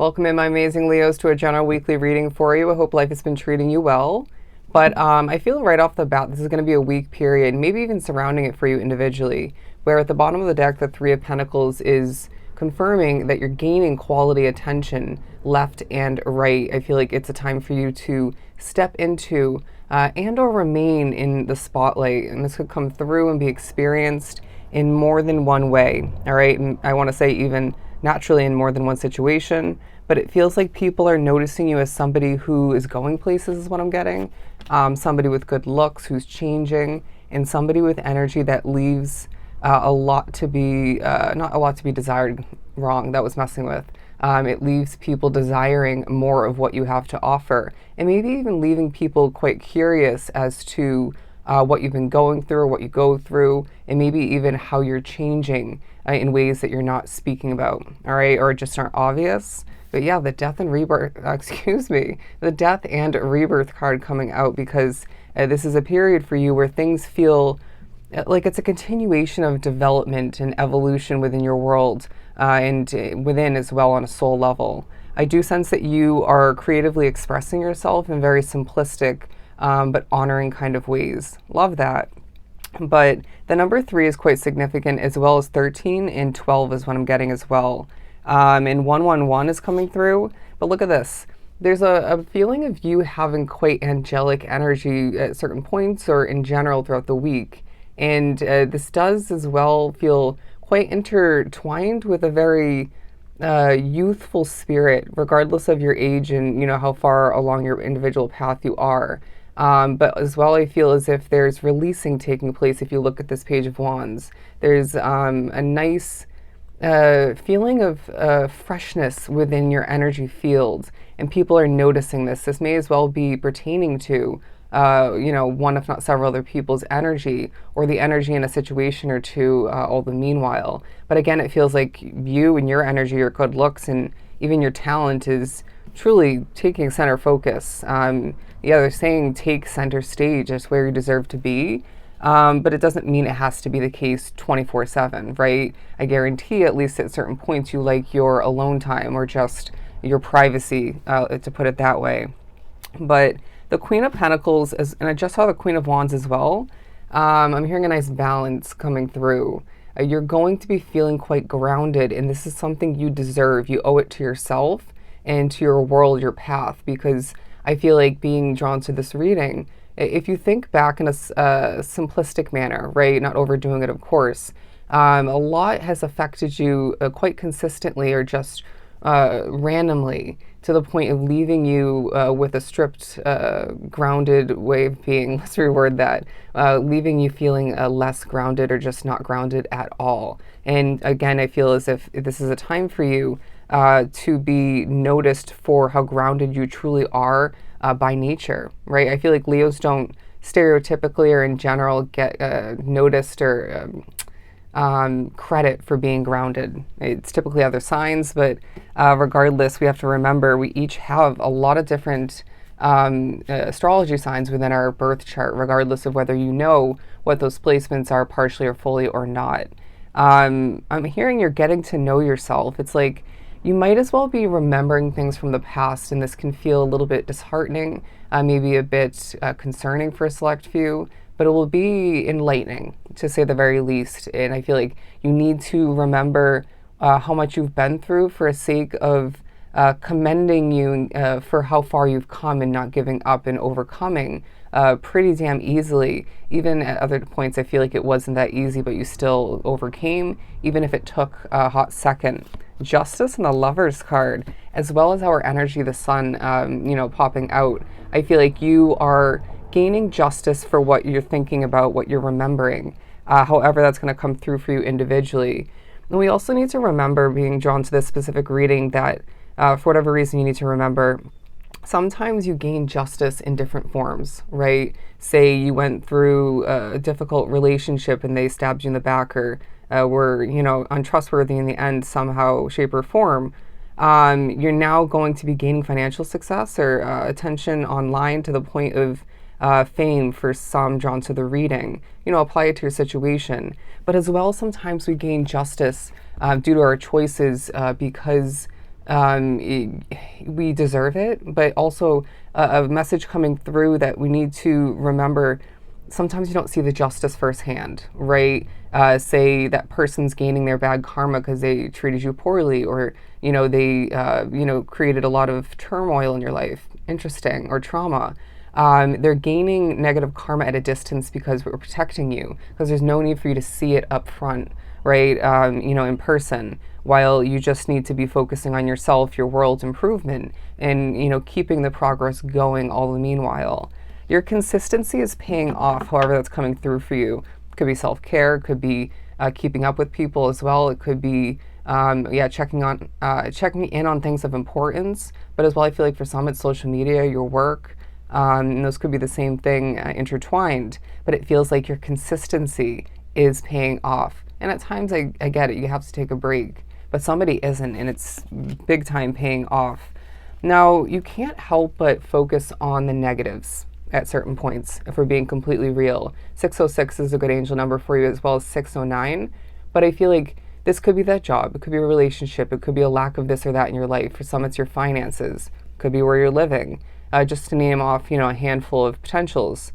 Welcome in, my amazing Leos, to a general weekly reading for you. I hope life has been treating you well. But I feel right off the bat, this is going to be a weak period, maybe even surrounding it for you individually, where at the bottom of the deck, the Three of Pentacles is confirming that you're gaining quality attention left and right. I feel like it's a time for you to step into and or remain in the spotlight. And this could come through and be experienced in more than one way. All right. And I want to say even naturally in more than one situation, but it feels like people are noticing you as somebody who is going places, is what I'm getting. Somebody with good looks who's changing, and somebody with energy that leaves a lot to be, not a lot to be desired, wrong, that was messing with. It leaves people desiring more of what you have to offer, and maybe even leaving people quite curious as to what you've been going through, or what you go through, and maybe even how you're changing in ways that you're not speaking about, all right, or just aren't obvious. But yeah, the death and rebirth, the death and rebirth card coming out, because this is a period for you where things feel like it's a continuation of development and evolution within your world and within as well on a soul level. I do sense that you are creatively expressing yourself in very simplistic but honoring kind of ways. Love that. But the number 3 is quite significant, as well as 13 and 12 is what I'm getting as well. And 111 is coming through. But look at this. There's a feeling of you having quite angelic energy at certain points or in general throughout the week. And this does as well feel quite intertwined with a very youthful spirit, regardless of your age and, you know, how far along your individual path you are. But as well, I feel as if there's releasing taking place. If you look at this Page of Wands, there's a nice feeling of freshness within your energy field, and people are noticing this. This may as well be pertaining to, you know, one if not several other people's energy, or the energy in a situation or two, all the meanwhile. But again, it feels like you and your energy, your good looks, and even your talent is truly taking center focus. Yeah, they're saying take center stage. That's where you deserve to be. But it doesn't mean it has to be the case 24/7, right? I guarantee at least at certain points you like your alone time or just your privacy, to put it that way. But the Queen of Pentacles, and I just saw the Queen of Wands as well. I'm hearing a nice balance coming through. You're going to be feeling quite grounded, and this is something you deserve. You owe it to yourself and to your world, your path, because I feel like being drawn to this reading, if you think back in a simplistic manner, right, not overdoing it, of course, a lot has affected you quite consistently or just randomly, to the point of leaving you with a stripped, grounded way of being. Let's reword that. Leaving you feeling less grounded or just not grounded at all. And again, I feel as if this is a time for you to be noticed for how grounded you truly are by nature, right? I feel like Leos don't stereotypically or in general get noticed or credit for being grounded. It's typically other signs, but regardless, we have to remember we each have a lot of different astrology signs within our birth chart, regardless of whether you know what those placements are partially or fully or not. I'm hearing you're getting to know yourself. It's like you might as well be remembering things from the past, and this can feel a little bit disheartening, maybe a bit concerning for a select few, but it will be enlightening, to say the very least. And I feel like you need to remember how much you've been through for a sake of commending you for how far you've come and not giving up and overcoming pretty damn easily. Even at other points, I feel like it wasn't that easy, but you still overcame, even if it took a hot second. Justice and the Lovers card, as well as our energy, the Sun, you know, popping out. I feel like you are gaining justice for what you're thinking about, what you're remembering. However, that's going to come through for you individually. And we also need to remember, being drawn to this specific reading, that for whatever reason you need to remember, sometimes you gain justice in different forms, right? Say you went through a difficult relationship and they stabbed you in the back, or were, you know, untrustworthy in the end somehow, shape, or form. You're now going to be gaining financial success or attention online to the point of fame for some drawn to the reading. You know, apply it to your situation. But as well, sometimes we gain justice due to our choices because we deserve it, but also a message coming through that we need to remember sometimes you don't see the justice firsthand, right? Say that person's gaining their bad karma because they treated you poorly, or they created a lot of turmoil in your life, interesting, or trauma. They're gaining negative karma at a distance because we're protecting you, because there's no need for you to see it up front, right? In person, while you just need to be focusing on yourself, your world's improvement, and keeping the progress going all the meanwhile. Your consistency is paying off, however that's coming through for you. It could be self-care, could be keeping up with people as well. It could be, checking in on things of importance. But as well, I feel like for some, it's social media, your work, and those could be the same thing intertwined. But it feels like your consistency is paying off. And at times, I get it, you have to take a break. But somebody isn't, and it's big time paying off. Now, you can't help but focus on the negatives at certain points, if we're being completely real. 606 is a good angel number for you, as well as 609. But I feel like this could be that job, it could be a relationship, it could be a lack of this or that in your life. For some, it's your finances, it could be where you're living, just to name off, a handful of potentials.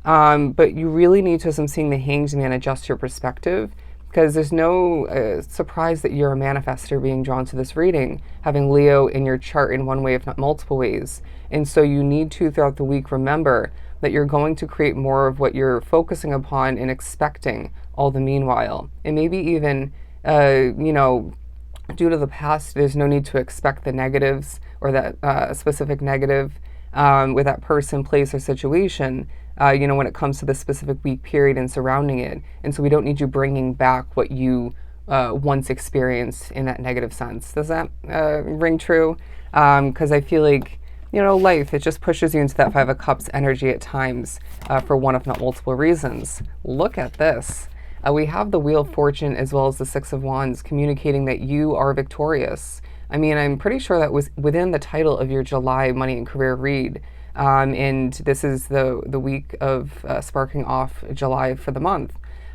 But you really need to, as I'm seeing the Hanged Man, adjust your perspective, because there's no surprise that you're a manifester being drawn to this reading, having Leo in your chart in one way, if not multiple ways. And so you need to, throughout the week, remember that you're going to create more of what you're focusing upon and expecting all the meanwhile. And maybe even, due to the past, there's no need to expect the negatives or that specific negative with that person, place, or situation, when it comes to the specific week period and surrounding it. And so we don't need you bringing back what you once experienced in that negative sense. Does that ring true? Because I feel like, life, it just pushes you into that Five of Cups energy at times for one, if not multiple reasons. Look at this. We have the Wheel of Fortune as well as the Six of Wands communicating that you are victorious. I mean, I'm pretty sure that was within the title of your July money and career read. And this is the week of sparking off July for the month.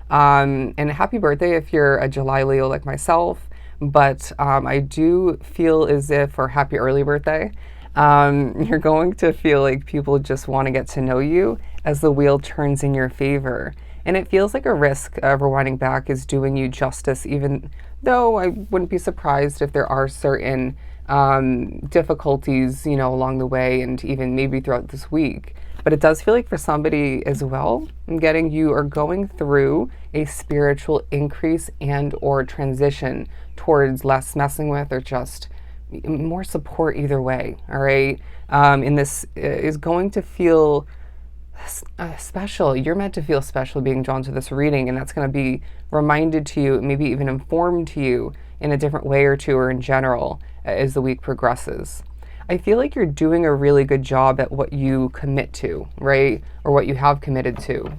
And happy birthday if you're a July Leo like myself. But I do feel as if, or happy early birthday, you're going to feel like people just want to get to know you as the wheel turns in your favor. And it feels like a risk of rewinding back is doing you justice, even though I wouldn't be surprised if there are certain difficulties, along the way and even maybe throughout this week. But it does feel like for somebody as well, I'm getting you are going through a spiritual increase and or transition towards less messing with or just more support either way, all right? And this is going to feel special. You're meant to feel special being drawn to this reading, and that's going to be reminded to you, maybe even informed to you in a different way or two, or in general, as the week progresses. I feel like you're doing a really good job at what you commit to, right? Or what you have committed to.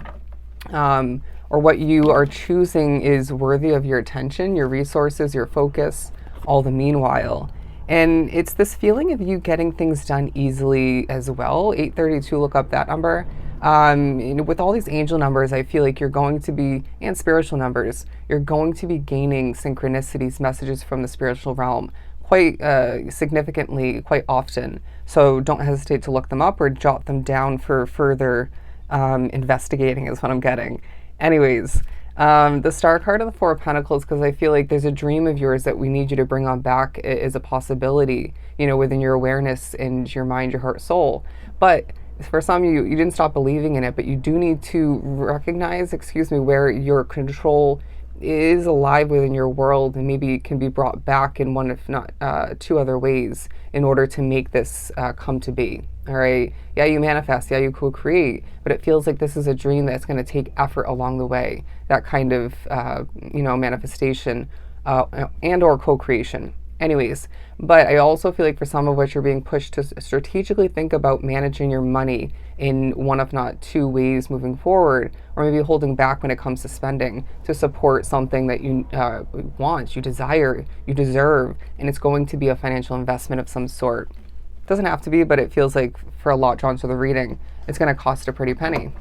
Or what you are choosing is worthy of your attention, your resources, your focus, all the meanwhile. And it's this feeling of you getting things done easily as well. 832, look up that number. With all these angel numbers, I feel like you're going to be, and spiritual numbers, you're going to be gaining synchronicities, messages from the spiritual realm quite significantly, quite often. So don't hesitate to look them up or jot them down for further investigating is what I'm getting. Anyways, the Star card of the Four of Pentacles, because I feel like there's a dream of yours that we need you to bring on back is a possibility, within your awareness and your mind, your heart, soul. But for some of you, you didn't stop believing in it, but you do need to recognize, where your control is alive within your world and maybe can be brought back in one, if not two other ways in order to make this come to be. All right. Yeah, you manifest. Yeah, you co-create, but it feels like this is a dream that's going to take effort along the way. That kind of, manifestation and or co-creation. Anyways, but I also feel like for some of which you're being pushed to strategically think about managing your money in one, if not two ways moving forward, or maybe holding back when it comes to spending to support something that you want, you desire, you deserve, and it's going to be a financial investment of some sort. It doesn't have to be, but it feels like for a lot drawn to the reading, it's going to cost a pretty penny.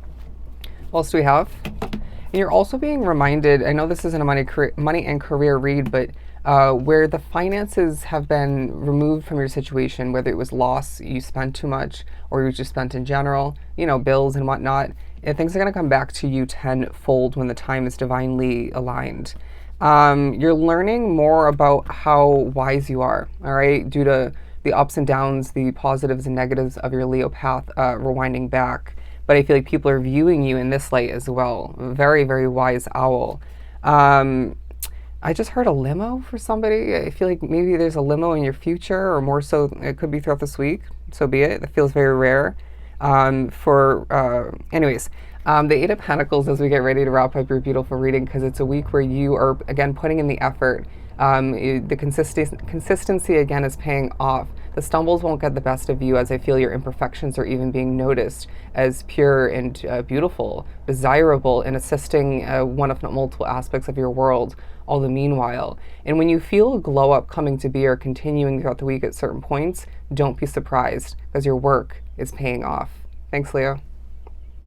What else do we have? And you're also being reminded, I know this isn't a money and career read, but where the finances have been removed from your situation, whether it was loss, you spent too much, or you just spent in general, bills and whatnot, and things are going to come back to you tenfold when the time is divinely aligned. You're learning more about how wise you are, all right, due to the ups and downs, the positives and negatives of your Leo path, rewinding back. But I feel like people are viewing you in this light as well. Very, very wise owl. I just heard a limo for somebody. I feel like maybe there's a limo in your future, or more so, it could be throughout this week. So be it. That feels very rare. Anyways, the Eight of Pentacles, as we get ready to wrap up your beautiful reading, because it's a week where you are, again, putting in the effort. The consistency, again, is paying off. The stumbles won't get the best of you, as I feel your imperfections are even being noticed as pure and beautiful, desirable, and assisting one of multiple aspects of your world, all the meanwhile. And when you feel a glow up coming to be or continuing throughout the week at certain points, don't be surprised, because your work is paying off. Thanks, Leo.